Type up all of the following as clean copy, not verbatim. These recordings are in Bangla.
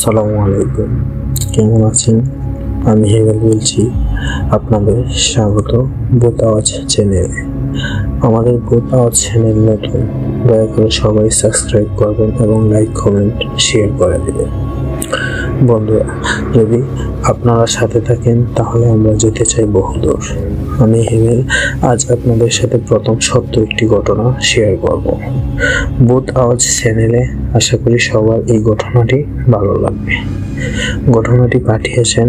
আসসালামু আলাইকুম। কেমন আছেন? আমি হেমেল বলছি। আপনাদের স্বাগত ভূত আওয়াজ চ্যানেলে। আমাদের ভূত আওয়াজ চ্যানেল নতুন, দয়া করে সবাই সাবস্ক্রাইব করবেন এবং লাইক কমেন্ট শেয়ার করে দেবেন। বন্ধুরা, যদি আপনারা সাথে থাকেন তাহলে আমরা যেতে চাই বহুদূর। আমি হেমেল আজ আপনাদের সাথে প্রথম সত্য একটি ঘটনা শেয়ার করব ভূত আওয়াজ চ্যানেলে। আশা করি সবার এই ঘটনাটি ভালো লাগবে। ঘটনাটি পাঠিয়েছেন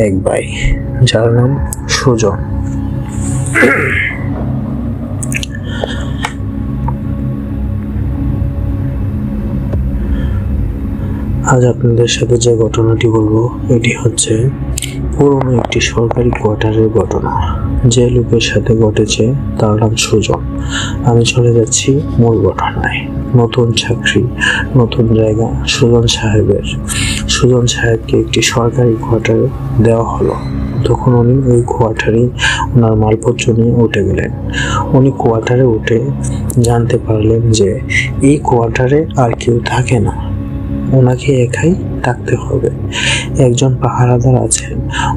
এক ভাই, যার নাম সুজন। আজ আপনাদের সাথে যে ঘটনাটি বলবো এটি হচ্ছে পুরনো একটি সরকারি কোয়ার্টারের ঘটনা। যে লোকের সাথে ঘটেছে তার নাম সুজন। আমি চলে যাচ্ছি মূল ঘটনায়। নতুন চাকরি, নতুন জায়গা সুজন সাহেবকে একটি সরকারি কোয়ার্টারে দেওয়া হলো। তখন উনি ওই কোয়ার্টারে ওনার মালপত্র নিয়ে উঠে গেলেন। উনি কোয়ার্টারে উঠে জানতে পারলেন যে এই কোয়ার্টারে আর কেউ থাকে না, ওনাকে একাই থাকতে হবে। একজন পাহারাদার আছেন,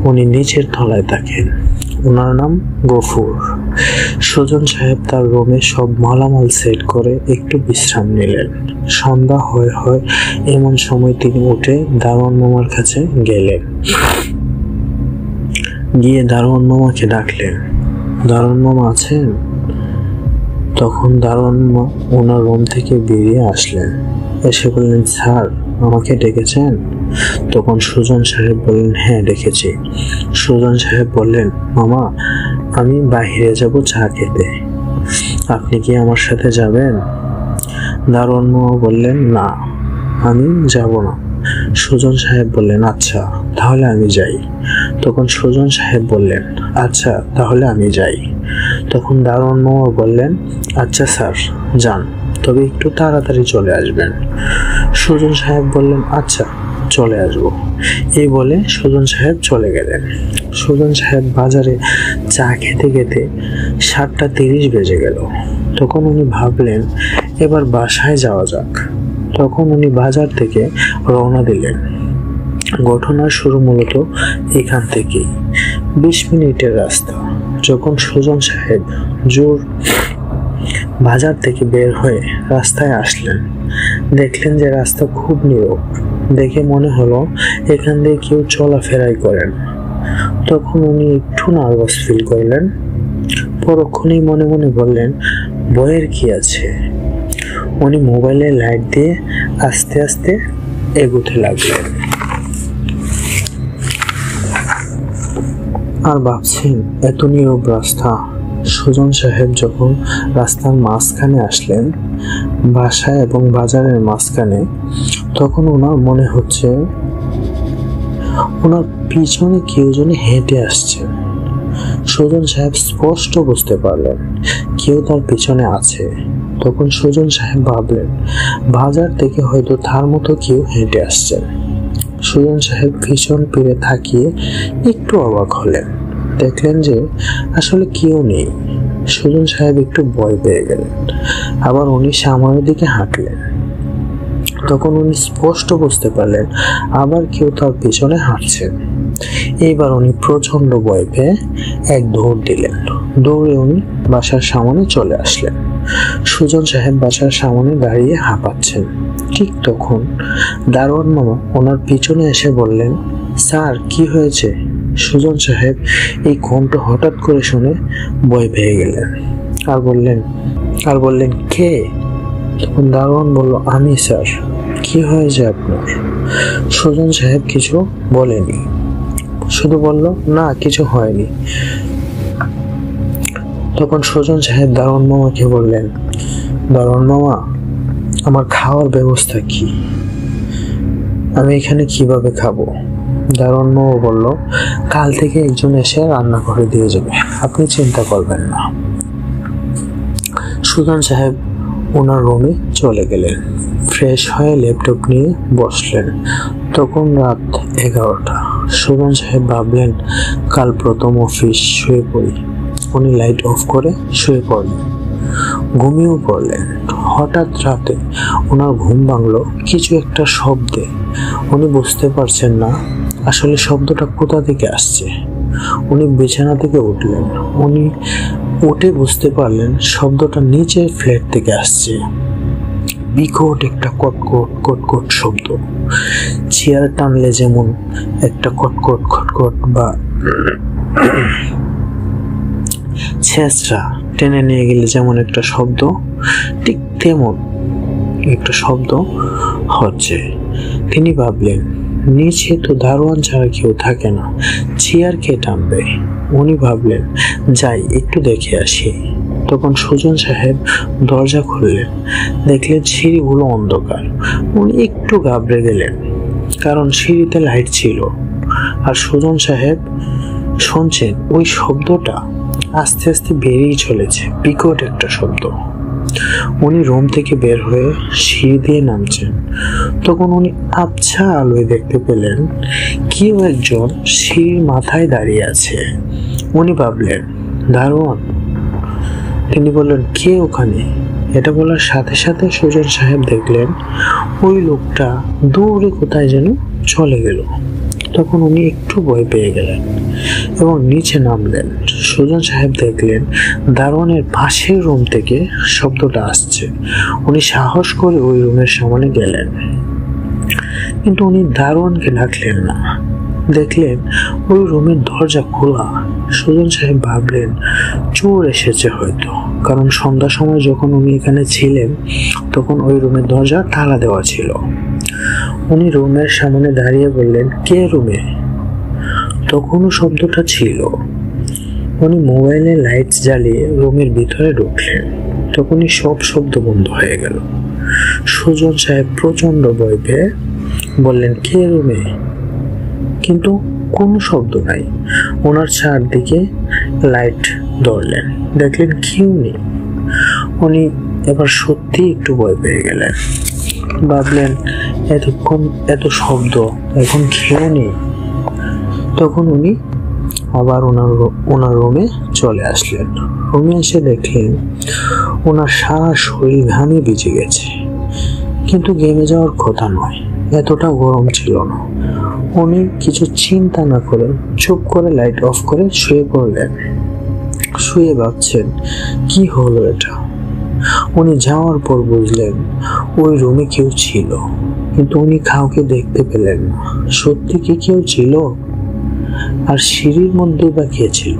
উনি নিচের তলায় থাকেন, ওনার নাম গফুর। সুজন সাহেব তার রুমে সব মালামাল সেট করে একটু বিশ্রাম নিলেন। সন্ধ্যা হয় এমন সময় তিনি উঠে দারোয়ান মামার কাছে গেলেন। গিয়ে দারোয়ান মামাকে ডাকলেন, দারোয়ান মামা আছেন? তখন দারোয়ান মামা ওনার রুম থেকে বেরিয়ে আসলেন। এসে বললেন, স্যার আমাকে ডেকেছেন? তখন সুজন সাহেব বললেন, হ্যাঁ ডেকেছি। সুজন সাহেব বললেন, মামা আমি বাইরে যাব চা খেতে, আপনি কি আমার সাথে যাবেন? দারোয়ান মামা বললেন, না আমি যাব না। সুজন সাহেব বললেন, আচ্ছা তাহলে আমি যাই। তখন সুজন সাহেব বললেন, আচ্ছা তাহলে আমি যাই। তখন দারোয়ান মামা বললেন, আচ্ছা স্যার যান, তবে একটু তাড়াতাড়ি চলে আসবেন। সুজন সাহেব বললেন, আচ্ছা চলে আসবো। এই বলে সুজন সাহেব চলে গেলেন। সুজন সাহেব বাজারে চা খেতে খেতে 7:30 বেজে গেল। তখন উনি ভাবলেন এবার বাসায় যাওয়া যাক। তখন উনি বাজার থেকে রওনা দিলেন। ঘটনার শুরু মূলত এখান থেকেই। 20 মিনিটের রাস্তা। যখন সুজন সাহেব বাজার থেকে বের হয়ে রাস্তায় আসলেন, দেখলেন যে রাস্তা খুব নীরব। দেখে মনে হলো এখান দিয়ে কেউ চলাফেরাই করেন। তখন উনি একটু নার্ভাস ফিল করলেন। পরক্ষণেই মনে মনে বললেন, ভয়ের কি আছে। উনি মোবাইলের লাইট দিয়ে আস্তে আস্তে এগোতে লাগলেন। আর ভাবছেন এত নীরব রাস্তা। সুজন সাহেব যখন রাস্তার মাঝখানে আসলেন, বাসা এবং বাজারের মাঝখানে, তখন ওনার মনে হচ্ছে ওনার পিছনে কেউ যেন হেঁটে আসছে। সুজন সাহেব স্পষ্ট বুঝতে পারলেন কেউ তার পিছনে আছে। তখন সুজন সাহেব ভাবলেন বাজার থেকে হয়তো তার মতো কেউ হেঁটে আসছেন। সুজন সাহেব পিছন ফিরে তাকিয়ে একটু অবাক হলেন। দেখলেন যে আসলে কেউ নেই। সুজন সাহেব একটু ভয় পেয়ে গেলেন। আবার উনি সামনের দিকে হাঁটলেন। তখন উনি স্পষ্ট বুঝতে পারলেন আবার কেউ তার পিছনে হাঁটছেন। এইবার উনি প্রচন্ড ভয় পেয়ে এক দৌড় দিলেন। দৌড়ে উনি বাসার সামনে চলে আসলেন। সুজন সাহেব বাসার সামনে দাঁড়িয়ে হাঁপাচ্ছেন। ঠিক তখন দারোয়ান মামা ওনার পিছনে এসে বললেন, স্যার কি হয়েছে? সুজন সাহেব এই কণ্ঠ হঠাৎ করে শুনে ভয় পেয়ে গেলেন আর বললেন কে? তখন দারোয়ান বলল, আমি স্যার। কি হয়েছে আপনার? সুজন সাহেব কিছু বলেনি, শুধু বলল, না কিছু হয়নি। তখন সুজন সাহেব দারোয়ান মামাকে বললেন, দারোয়ান মামা আমার খাওয়ার ব্যবস্থা কি? আমি এখানে কিভাবে খাবো? দারোয়ান মামা বলল, কাল থেকে একজন এসে রান্না করে দিয়ে যাবে, আপনি চিন্তা করবেন না। সুজন সাহেব ওনার রুমে চলে গেলেন। ফ্রেশ হয়ে ল্যাপটপ নিয়ে বসলেন। তখন রাত 11টা। সুজন সাহেব ভাবলেন কাল প্রথম অফিস, শুয়ে পড়ি। উনি লাইট অফ করে শুয়ে পড়লেন। ঘুমিয়েও পড়লেন। হঠাৎ রাতে ওনার ঘুম ভাঙলো কিছু একটা শব্দে। উনি বুঝতে পারছেন না আসলে শব্দটা কোথা থেকে আসছে। উনি বিছানা থেকে উঠলেন। উনি উঠে বুঝতে পারলেন শব্দটা নিচের ফ্ল্যাট থেকে আসছে। বিকট একটা কটকট কটকট শব্দ। চেয়ার টানলে যেমন একটা কটকট খটকট বা ছেঁচড়া টেনে নিয়ে গেলে যেমন একটা শব্দ, ঠিক তেমন একটা শব্দ হচ্ছে। তিনি ভাবলেন নিচে তো দারোয়ান ছাড়া কেউ থাকে না, চেয়ার কে টানবে। উনি ভাবলেন যাই একটু দেখে আসি। তখন সুজন সাহেব দরজা খুললেন, দেখলেন সিঁড়িগুলো অন্ধকার। উনি একটু ঘাবড়ে গেলেন, কারণ সিঁড়িতে লাইট ছিল। আর সুজন সাহেব শুনছেন ওই শব্দটা আস্তে আস্তে বেরিয়ে চলেছে, বিকট একটা শব্দ। উনি রুম থেকে বের হয়ে সিঁড়ি দিয়ে নামছেন। তখন উনি আবছা আলোয় দেখতে পেলেন কেউ একজন সিঁড়ির মাথায় দাঁড়িয়ে আছে। উনি ভাবলেন দারোয়ান। তিনি বললেন কে ওখানে? এটা বলার সাথে সাথে সুজন সাহেব দেখলেন ওই লোকটা দৌড়ে কোথায় যেন চলে গেল। তখন উনি একটু ভয় পেয়ে গেলেন এবং নিচে নামলেন। সুজন সাহেব দেখলেন দারোয়ানের পাশের রুম থেকে শব্দটা আসছে। উনি সাহস করে ওই রুমের সামনে গেলেন, কিন্তু উনি দারোয়ানকে ডাকলেন না। দেখলেন ওই রুমের দরজা খোলা। সুজন সাহেব ভাবলেন চোর এসেছে হয়তো, কারণ সন্ধ্যার সময় যখন উনি এখানে ছিলেন তখন ওই রুমের দরজা তালা দেওয়া ছিল। উনি রুমের সামনে দাঁড়িয়ে বললেন কে রুমে? তখনও শব্দটা ছিল। উনি মোবাইলে লাইট জ্বালিয়ে রুমের ভিতরে ঢুকলেন। তখনই সব শব্দ বন্ধ হয়ে গেল। সুজন সাহেব প্রচন্ড ভয় পেয়ে বললেন কে রুমে? কিন্তু কোনো শব্দ নাই। ওনার চারদিকে লাইট ধরলেন, দেখলেন কেউ নেই। উনি এবার সত্যি একটু ভয় পেয়ে গেলেন। ভাবলেন এতক্ষণ এত শব্দ, এখন কেউ নেই। তখন উনি আবার ওনার রুমে চলে আসলেন। রুমে এসে দেখলেন ওনার সারা শরীর ঘামে ভিজে গেছে, কিন্তু ঘেমে যাওয়ার কথা নয়, এতটা গরম ছিল না। উনি কিছু চিন্তা না করে চুপ করে লাইট অফ করে শুয়ে পড়লেন। শুয়ে ভাবছেন কি হলো এটা। উনি যাওয়ার পর বুঝলেন ওই রুমে কেউ ছিল, কিন্তু উনি কাউকে দেখতে পেলেন না। সত্যি কি কেউ ছিল? আর সিঁড়ির মধ্যে বা কে ছিল?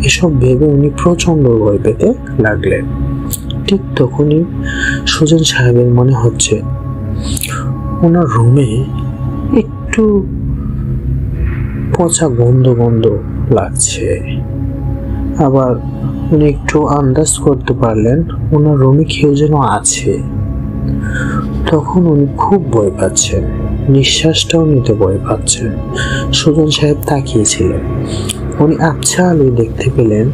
এসব ভেবে উনি প্রচন্ড ভয় পেতে লাগলেন। ঠিক তখনই সুজন সাহেবের মনে হচ্ছে ওনার রুমে একটু পচা গন্ধ গন্ধ লাগছে। আবার উনি একটু আন্দাজ করতে পারলেন ওনার রুমে কেউ যেন আছে। তখন উনি খুব ভয় পাচ্ছেন, নিঃশ্বাসটাও নিতে ভয় পাচ্ছেন। সুজন সাহেব তাকিয়েছিলেন। উনি আবছা আলোয় দেখতে পেলেন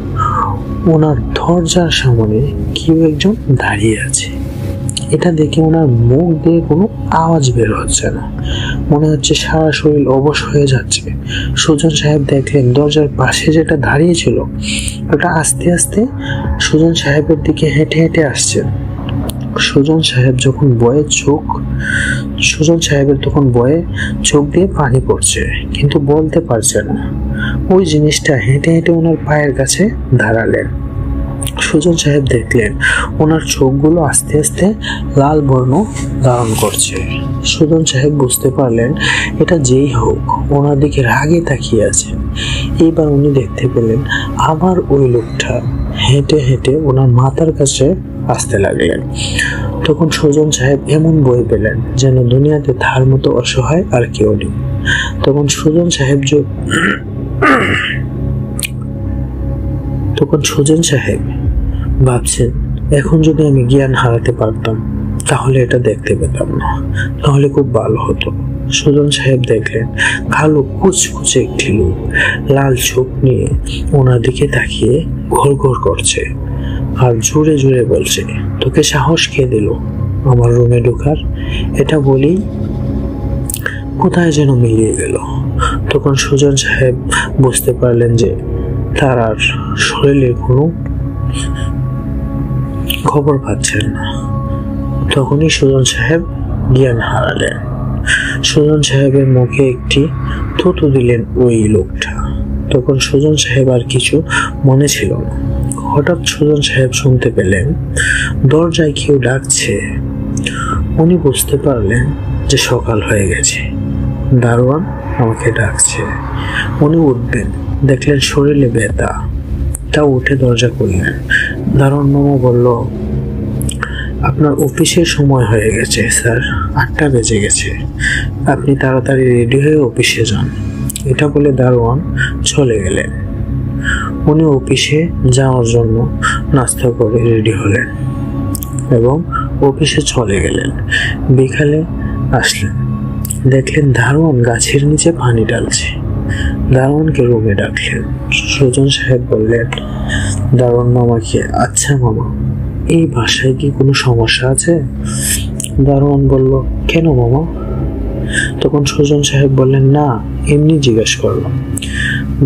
ওনার দরজার সামনে কেউ একজন দাঁড়িয়ে আছে। এটা দেখে ওনার মুখ দিয়ে কোনো আওয়াজ বের হচ্ছে না, মনে হচ্ছে সারা শরীর অবশ হয়ে যাচ্ছে। সুজন সাহেব দেখলেন দরজার পাশে যেটা দাঁড়িয়ে ছিল ওটা আস্তে আস্তে সুজন সাহেবের দিকে হেঁটে হেঁটে আসছে। সুজন সাহেবের তখন ভয়ে চোখ দিয়ে পানি পড়ছে, কিন্তু বলতে পারছে না। ওই জিনিসটা হেঁটে হেঁটে ওনার পায়ের কাছে দাঁড়ালেন। সুজন সাহেব দেখলেন ওনার চোখগুলো আস্তে আস্তে লাল বর্ণ ধারণ করছে। সুজন সাহেব বুঝতে পারলেন এটা যেই হোক ওনার দিকে রাগে তাকিয়ে আছে। এইবার উনি দেখতে পেলেন আবার ওই লোকটা হেঁটে হেঁটে ওনার মাথার কাছে আসতে লাগলেন। তখন সুজন সাহেব এমন ভয় পেলেন যেন দুনিয়াতে তার মতো অসহায় আর কেউ নেই। তখন সুজন সাহেব ভাবছেন এখন যদি আমি জ্ঞান হারাতে পারতাম তাহলে এটা দেখতে পেতাম না, তাহলে খুব ভালো হতো। সুজন সাহেব দেখলেন কালো কুচকুচে একটি লোক লাল চোখ নিয়ে ওনার দিকে তাকিয়ে ঘোর ঘোর করছে আর জোরে জোরে বলছে, তোকে সাহস কে দিল আমার রুমে ঢোকার? এটা বলেই কোথায় যেন মিলিয়ে গেল। তখন সুজন সাহেব বুঝতে পারলেন যে তার আর শরীরে কোনো খবর পাচ্ছেন না। তখনই সুজন সাহেব জ্ঞান হারালেন। সুজন সাহেবের মুখে একটি থুতু দিলেন ওই লোকটা। তখন সুজন সাহেব আর কিছু মনে ছিল না। হঠাৎ সুজন সাহেব শুনতে পেলেন দরজায় কেউ ডাকছে। উনি বুঝতে পারলেন যে সকাল হয়ে গেছে, দারোয়ান আমাকে ডাকছে। উনি উঠবেন, দেখলেন শরীরে ব্যথা। তা উঠে দরজা খুললেন। দারোয়ান মামা বলল, আপনার অফিসের সময় হয়ে গেছে স্যার, 8টা বেজে গেছে, আপনি তাড়াতাড়ি রেডি হয়ে অফিসে যান। এটা বলে দারোয়ান চলে গেলেন। উনি অফিসে যাওয়ার জন্য নাস্তা করে রেডি হলেন এবং অফিসে চলে গেলেন। বিকালে আসলেন, দেখলেন দারোয়ান গাছের নিচে পানি ঢালছে। দারোয়ানকে রুমে ডাকলেন। সুজন সাহেব বললেন দারোয়ান মামাকে, আচ্ছা মামা, এই বাসায় কি কোনো সমস্যা আছে? দারোয়ান বলল, কেন মামা? তখন সুজন সাহেব বললেন, না, এমনি জিজ্ঞেস করলাম।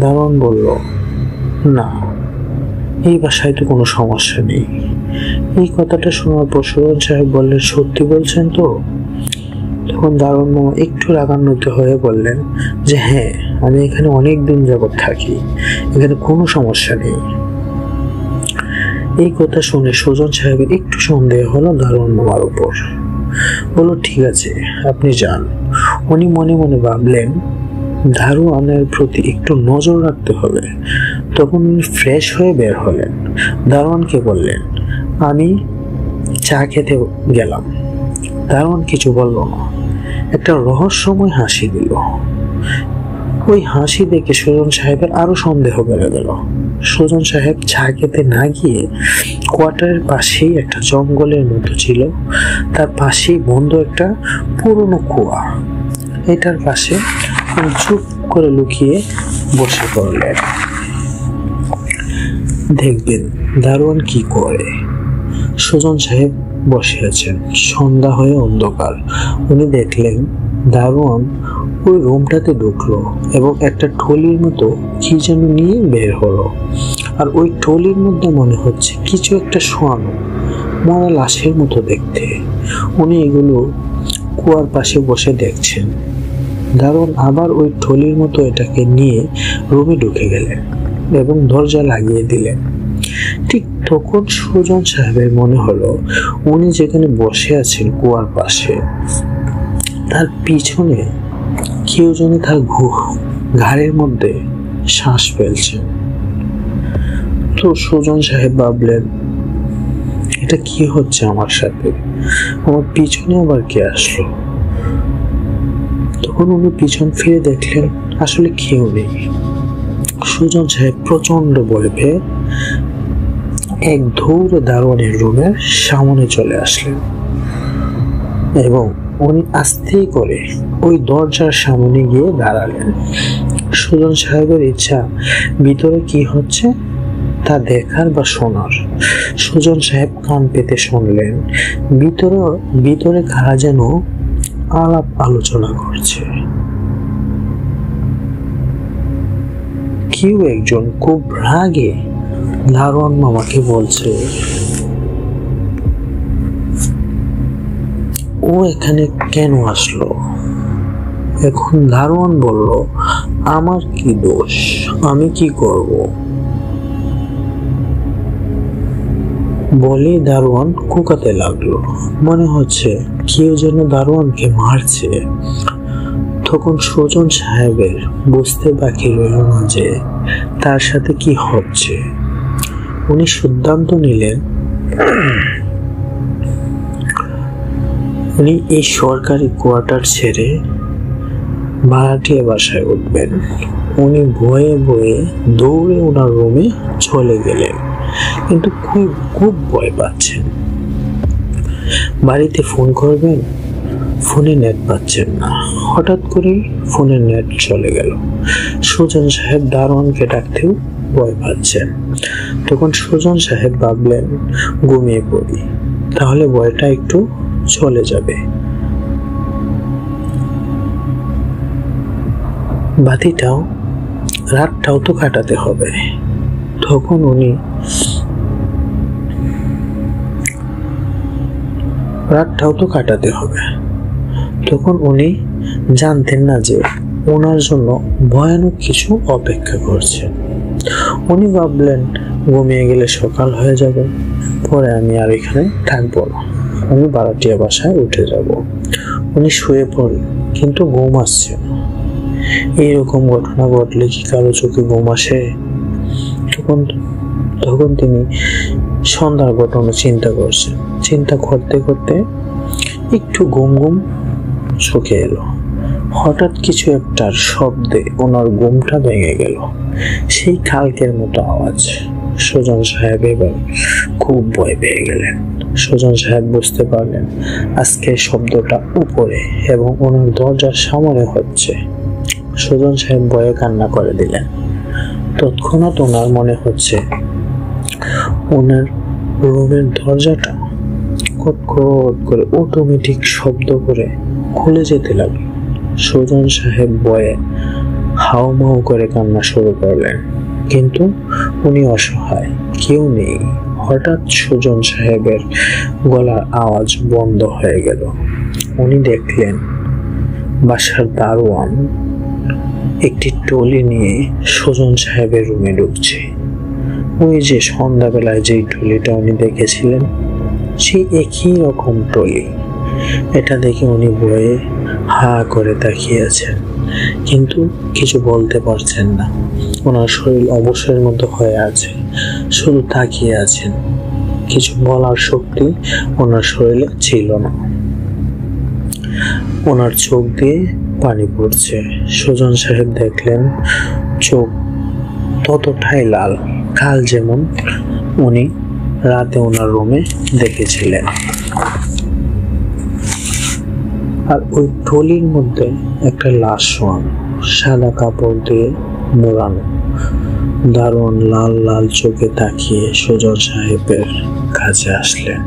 দারোয়ান বলল, না, এই বাসায় তো কোনো সমস্যা নেই। এই কথাটা শোনার পর সুজন সাহেব বললেন, সত্যি বলছেন তো? তখন দারোয়ান মামা একটু রাগান্বিত হয়ে বললেন যে হ্যাঁ, আমি এখানে অনেক দিন যাবৎ থাকি, এখানে কোনো সমস্যা নেই। এই কথা শুনে সুজন সাহেবের একটু সন্দেহ হলো দারোয়ান মামার উপর। বলল, ঠিক আছে, আপনি যান। উনি মনে মনে ভাবলেন দারোয়ানের প্রতি একটু নজর রাখতে হবে। তখন উনি ফ্রেশ হয়ে বের হলেন। দারোয়ানকে বললেন, আমি চা খেতে গেলাম। দারোয়ান কিছু বলল না, একটা রহস্যময় হাসি দিল। ওই হাসি দেখে সুজন সাহেবের আরো সন্দেহ বেড়ে গেল। সুজন সাহেব চা খেতে না গিয়ে কোয়ার্টারের পাশেই একটা জঙ্গলের মতো ছিল, তার পাশেই বন্ধ একটা পুরনো কুয়া। এটার পাশে চুপ করে লুকিয়ে বসে পড়লেন, দেখবেন দারোয়ান কি করে। সুজন সাহেব বসে আছেন, সন্ধ্যা হয়ে অন্ধকার। উনি দেখলেন দারোয়ান ওই রুমটাতে ঢুকলো এবং একটা ট্রলির মতো কি যেন নিয়ে বের হলো। আর ওই ট্রলির মধ্যে মনে হচ্ছে কিছু একটা শোয়ানো, মরা লাশের মতো দেখতে। উনি এগুলো কুয়ার পাশে বসে দেখছেন। দারোয়ান আবার ওই ট্রলির মতো এটাকে নিয়ে রুমে ঢুকে গেলেন এবং দরজা লাগিয়ে দিলেন। ঠিক তখন সুজন সাহেবের মনে হলো উনি যেখানে বসে আছেন কুয়ার পাশে, তার পিছনে কেউ যেন তার ঘাড়ের মধ্যে শ্বাস ফেলছে। তো সুজন সাহেব ভাবলেন, এটা কি হচ্ছে আমার সাথে? আমার পিছনে আবার কে আসলো? তখন উনি পিছন ফিরে দেখলেন আসলে কেউ নেই। সুজন সাহেব প্রচন্ড ভয় পেয়ে এক দৌড়ে দারোয়ানের রুমের সামনে চলে আসলেন এবং উনি আস্তে করে ওই দরজার সামনে গিয়ে দাঁড়ালেন। সুজন সাহেবের ইচ্ছা ভিতরে কি হচ্ছে তা দেখার বা শোনার। সুজন সাহেব কান পেতে শুনলেন ভিতরে কারা যেন আলাপ আলোচনা করছে। কেউ একজন খুব রাগে দারোয়ান মামাকে বলছে, ও এখানে কেন আসলো? এখন দারোয়ান বলল, আমার কি দোষ, আমি কি করব? বলে দারোয়ান কুকাতে লাগলো। মনে হচ্ছে কেউ যেন দারোয়ানকে মারছে। তখন সুজন সাহেবের বুঝতে বাকি রইল না যে তার সাথে কি হচ্ছে। উনি সিদ্ধান্ত নিলেন উনি এই সরকারি কোয়ার্টার ছেড়ে ভাড়াটিয়া বাসায় উঠবেন। উনি ভয়ে ভয়ে দৌড়ে ওনার রুমে চলে গেলেন, কিন্তু খুব ভয় পাচ্ছেন। বাড়িতে ফোন করবেন, ফোনে নেট পাচ্ছেন না। হঠাৎ করেই ফোনের নেট চলে গেল। সুজন সাহেব দারোয়ানকে ডাকতেও ভয় পাচ্ছেন। তখন সুজন সাহেব ভাবলেন, ঘুমিয়ে পড়ি, তাহলে ভয়টা একটু চলে যাবে। রাতটাও তো কাটাতে হবে। তখন উনি রাতটাও তো কাটাতে হবে। তখন উনি জানতেন না যে ওনার জন্য ভয়ানক কিছু অপেক্ষা করছে। উনি ভাবলেন ঘুমিয়ে গেলে সকাল হয়ে যাবে, পরে আমি আর এখানে থাকবো না, আমি ভাড়াটিয়া বাসায় উঠে যাব। উনি শুয়ে পড়লেন, কিন্তু ঘুম আসছে না। এইরকম ঘটনা ঘটলে কি কারো চোখে ঘুম আসে? তখন তিনি সন্ধ্যার ঘটনা চিন্তা করছেন। চিন্তা করতে করতে একটু ঘুম ঘুম চোখে এলো। হঠাৎ কিছু একটার শব্দে ওনার ঘুমটা ভেঙে গেল। সেই কালকের মতো আওয়াজ। সুজন সাহেব এবার খুব ভয় পেয়ে গেলেন। সুজন সাহেব বুঝতে পারলেন আজকে শব্দটা উপরে এবং ওনার দরজার সামনে হচ্ছে। সুজন সাহেব ভয়ে কান্না করে দিলেন। তৎক্ষণাৎ ওনার মনে হচ্ছে ওনার রুমের দরজাটা কটকট করে অটোমেটিক শব্দ করে খুলে যেতে লাগলো। সুজন সাহেব ভয়ে হাউমাউ করে কান্না শুরু করলেন, কিন্তু উনি অসহায়, কেউ নেই। হঠাৎ সুজন সাহেবের গলার আওয়াজ বন্ধ হয়ে গেল। উনি দেখলেন বাসার দারোয়ান একটি টলি নিয়ে সুজন সাহেবের রুমে ঢুকছে। ওই যে সন্ধ্যাবেলায় যেই টলিটা উনি দেখেছিলেন, সেই একই রকম টলি। এটা দেখে উনি ভয়ে হা করে তাকিয়ে আছেন, কিন্তু কিছু বলতে পারছেন না। ওনার শরীর অবসরের মতো হয়ে আছে, শুধু তাকিয়ে আছেন। কিছু বলার শক্তি ওনার শরীরে ছিল না। ওনার চোখ দিয়ে পানি পড়ছে। সুজন সাহেব দেখলেন চোখ ততটাই লাল, কাল যেমন উনি রাতে ওনার রুমে দেখেছিলেন। আর ওই ট্রলির মধ্যে একটা লাশ শোয়ানো, সাদা কাপড় দিয়ে মোড়ানো। দারোয়ান লাল লাল চোখে তাকিয়ে সুজন সাহেবের কাছে আসলেন।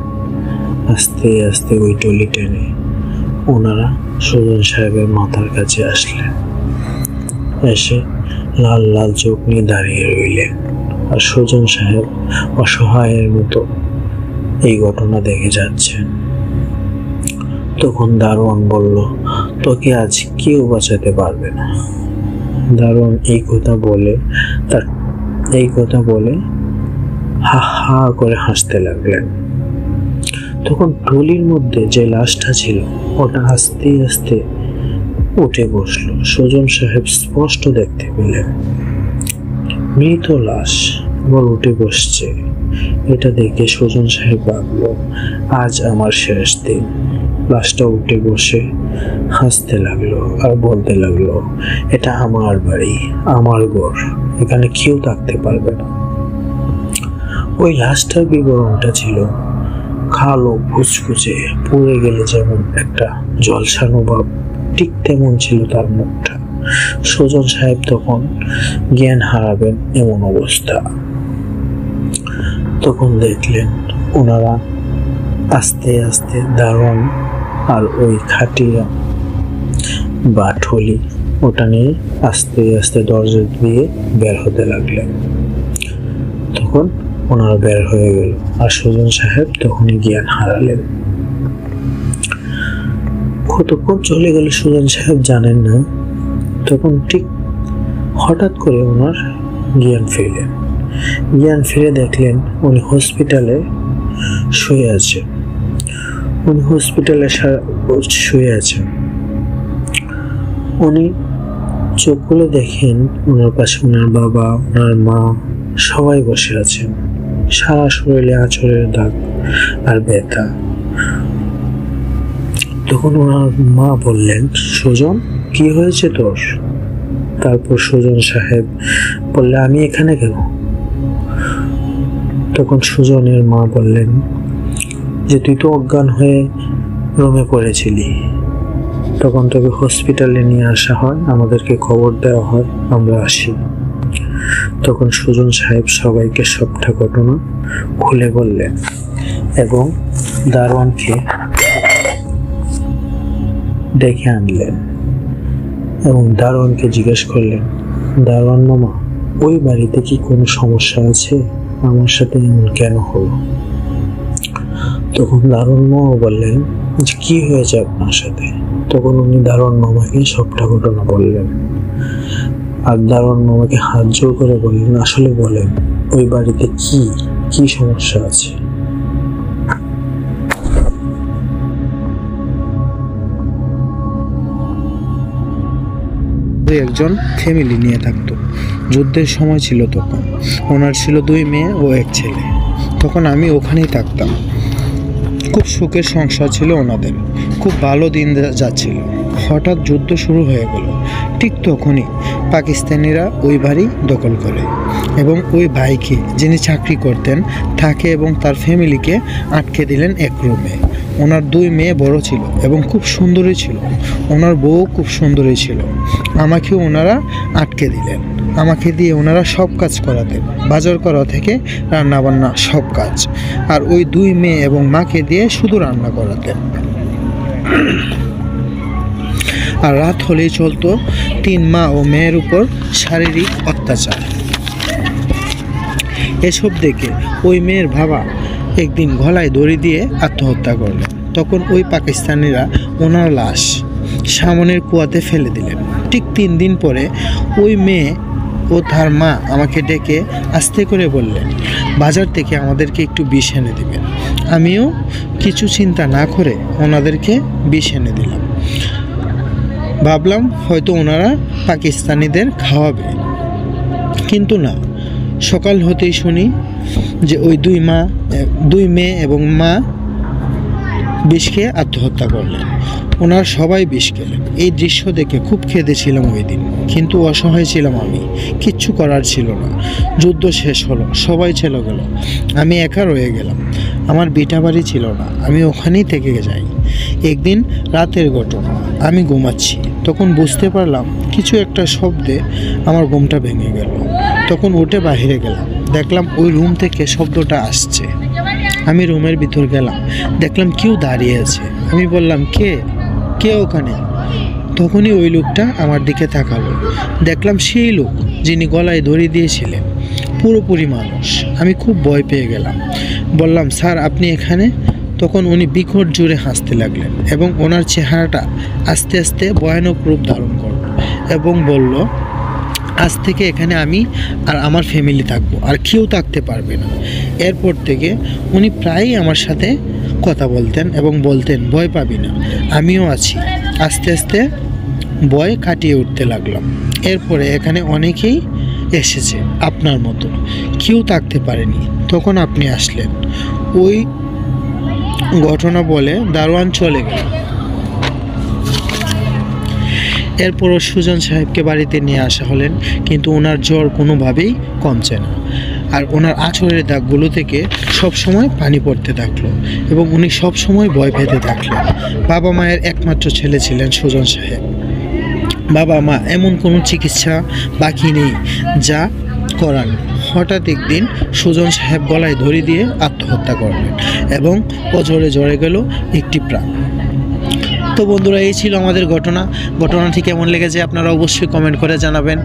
আস্তে আস্তে ওই টলি টেনে ওনারা সুজন সাহেবের মাথার কাছে আসলেন। এসে লাল লাল চোখ নিয়ে দাঁড়িয়ে রইলেন। আর সুজন সাহেব অসহায়ের মতো এই ঘটনা দেখে যাচ্ছেন। তখন দারোয়ান বলল, তোকে আজ কেউ বাঁচাতে পারবে না। দারোয়ান এই কথা বলে হা হা করে হাসতে লাগলেন। তখন ট্রলির মধ্যে যে লাশটা ছিল ওটা আস্তে আস্তে উঠে বসলো। সুজন সাহেব স্পষ্ট দেখতে পেলেন মৃত লাশ আবার উঠে বসছে। এটা দেখে সুজন সাহেব ভাবলো, আজ আমার শেষ দিন। লাশটা উঠে বসে হাসতে লাগলো আর বলতে লাগলো, এটা আমার বাড়ি, আমার ঘর, এখানে কেউ থাকতে পারবে না। ওই লাশটার বিবরণটা ছিল কালো, কুচকুচে, পুড়ে গেলে যেমন একটা ঝলসানো ভাব, ঠিক তেমন ছিল তার মুখটা। সুজন সাহেব তখন জ্ঞান হারাবেন এমন অবস্থা। তখন দেখলেন ওনারা আস্তে আস্তে দারোয়ান আর ওই খাটিয়া বা ঠলি ওটা নিয়ে আস্তে আস্তে দরজা দিয়ে বের হতে লাগলেন। তখন ওনারা বের হয়ে গেল আর সুজন সাহেব তখনই জ্ঞান হারালেন। কতক্ষণ চলে গেল সুজন সাহেব জানেন না। তখন ঠিক হঠাৎ করে ওনার জ্ঞান ফিরলেন। জ্ঞান ফিরে দেখলেন উনি হসপিটালে শুয়ে আছেন। উনি চোখ খুলে দেখেন ওনার পাশে ওনার বাবা, ওনার মা সবাই বসে আছেন। সারা শরীরে আঁচড়ের দাগ আর ব্যথা। তখন ওনার মা বললেন, সুজন, কি হয়েছে তোর? তারপর সুজন সাহেব বললে, আমি এখানে কেন? তখন সুজনের মা বললেন যে তুই তো অজ্ঞান হয়ে রুমে পড়েছিলি, তখন তোকে হসপিটালে নিয়ে আসা হয়, আমাদেরকে খবর দেওয়া হয়, আমরা আসি। তখন সুজন সাহেব সবাইকে সবটা ঘটনা খুলে বললেন এবং দারোয়ানকে ডেকে আনলেন এবং দারোয়ানকে জিজ্ঞেস করলেন, দারোয়ান মামা, ওই বাড়িতে কি কোনো সমস্যা আছে? আমার সাথে এমন কেন হলো? তখন দারুণ মামা বললেন যে কি হয়েছে আপনার সাথে। তখন উনি দারুণ মামাকে সবটা ঘটনা বললেন। আর দারুণ মামাকে হাত জোর করে বললেন, আসলে বলেন ওই বাড়িতে কি সমস্যা আছে। একজন ফ্যামিলি নিয়ে থাকতো। যুদ্ধের সময় ছিল তখন। ওনার ছিল 2 মেয়ে ও 1 ছেলে। তখন আমি ওখানেই থাকতাম। খুব সুখের সংসার ছিল ওনাদের, খুব ভালো দিন যাচ্ছিল। হঠাৎ যুদ্ধ শুরু হয়ে গেল। ঠিক তখনই পাকিস্তানিরা ওই বাড়ি দখল করে এবং ওই ভাইকে, যিনি চাকরি করতেন, তাকে এবং তার ফ্যামিলিকে আটকে দিলেন এক রুমে। ওনার 2 মেয়ে বড় ছিল এবং খুব সুন্দরী ছিল। ওনার বউ খুব সুন্দরী ছিল। আমাকে ওনারা আটকে দিলেন। আমাকে দিয়ে ওনারা সব কাজ করাতেন, বাজার করা থেকে রান্নাবান্না সব কাজ। আর ওই 2 মেয়ে এবং মাকে দিয়ে শুধু রান্না করাতেন। আর রাত হলেই চলতো 3 মা ও মেয়ের উপর শারীরিক অত্যাচার। এসব দেখে ওই মেয়ের বাবা একদিন গলায় দড়ি দিয়ে আত্মহত্যা করলেন। তখন ওই পাকিস্তানিরা ওনার লাশ সামনের কুয়াতে ফেলে দিলেন। ঠিক 3 দিন পরে ওই মেয়ে ও তার মা আমাকে ডেকে আস্তে করে বললেন, বাজার থেকে আমাদেরকে একটু বিষ এনে দিবেন। আমিও কিছু চিন্তা না করে ওনাদেরকে বিষ এনে দিলাম। ভাবলাম হয়তো ওনারা পাকিস্তানিদের খাওয়াবে, কিন্তু না। সকাল হতেই শুনি যে ওই 2 মেয়ে এবং মা বিষ খেয়ে আত্মহত্যা করলেন। ওনার সবাই বিষ খেলেন। এই দৃশ্য দেখে খুব কেঁদেছিলাম ওই দিন, কিন্তু অসহায় ছিলাম আমি। কিচ্ছু করার ছিল না। যুদ্ধ শেষ হলো, সবাই চলে গেল, আমি একা রয়ে গেলাম। আমার ভিটা বাড়ি ছিল না, আমি ওখানেই থেকে যাই। একদিন রাতের ঘটনা, আমি ঘুমাচ্ছি, তখন বুঝতে পারলাম কিছু একটা শব্দে আমার ঘুমটা ভেঙে গেল। তখন উঠে বাইরে গেলাম, দেখলাম ওই রুম থেকে শব্দটা আসছে। আমি রুমের ভিতর গেলাম, দেখলাম কেউ দাঁড়িয়ে আছে। আমি বললাম, কে ওখানে? তখনই ওই লোকটা আমার দিকে তাকালো। দেখলাম সেই লোক যিনি গলায় দড়ি দিয়েছিলেন, পুরোপুরি মানুষ। আমি খুব ভয় পেয়ে গেলাম। বললাম, স্যার আপনি এখানে? তখন উনি বিকট জোরে হাসতে লাগলেন এবং ওনার চেহারাটা আস্তে আস্তে ভয়ানক রূপ ধারণ করল এবং বলল, আজ থেকে এখানে আমি আর আমার ফ্যামিলি থাকবো, আর কেউ থাকতে পারবে না। এরপর থেকে উনি প্রায়ই আমার সাথে কথা বলতেন এবং বলতেন, ভয় পাবি না, আমিও আছি। আস্তে আস্তে ভয় কাটিয়ে উঠতে লাগলাম। এরপরে এখানে অনেকেই এসেছে আপনার মতো, কেউ থাকতে পারেনি। তখন আপনি আসলেন। ওই ঘটনা বলে দারোয়ান চলে গেল। এরপরও সুজন সাহেবকে বাড়িতে নিয়ে আসা হলেন, কিন্তু ওনার জ্বর কোনোভাবেই কমছে না। আর ওনার আঁচড়ের দাগগুলো থেকে সবসময় পানি পড়তে থাকলো এবং উনি সবসময় ভয় পেতে থাকলেন। বাবা মায়ের একমাত্র ছেলে ছিলেন সুজন সাহেব। বাবা মা এমন কোনো চিকিৎসা বাকি নেই যা করার। হঠাৎ একদিন সুজন সাহেব গলায় দড়ি দিয়ে আত্মহত্যা করলেন এবং অঝরে জ্বরে গেল একটি প্রাণ। তো বন্ধুরা, এই ছিল আমাদের ঘটনাটি কেমন লেগেছে আপনারা অবশ্যই কমেন্ট করে জানাবেন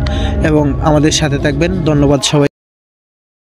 এবং আমাদের সাথে থাকবেন। ধন্যবাদ সবাই।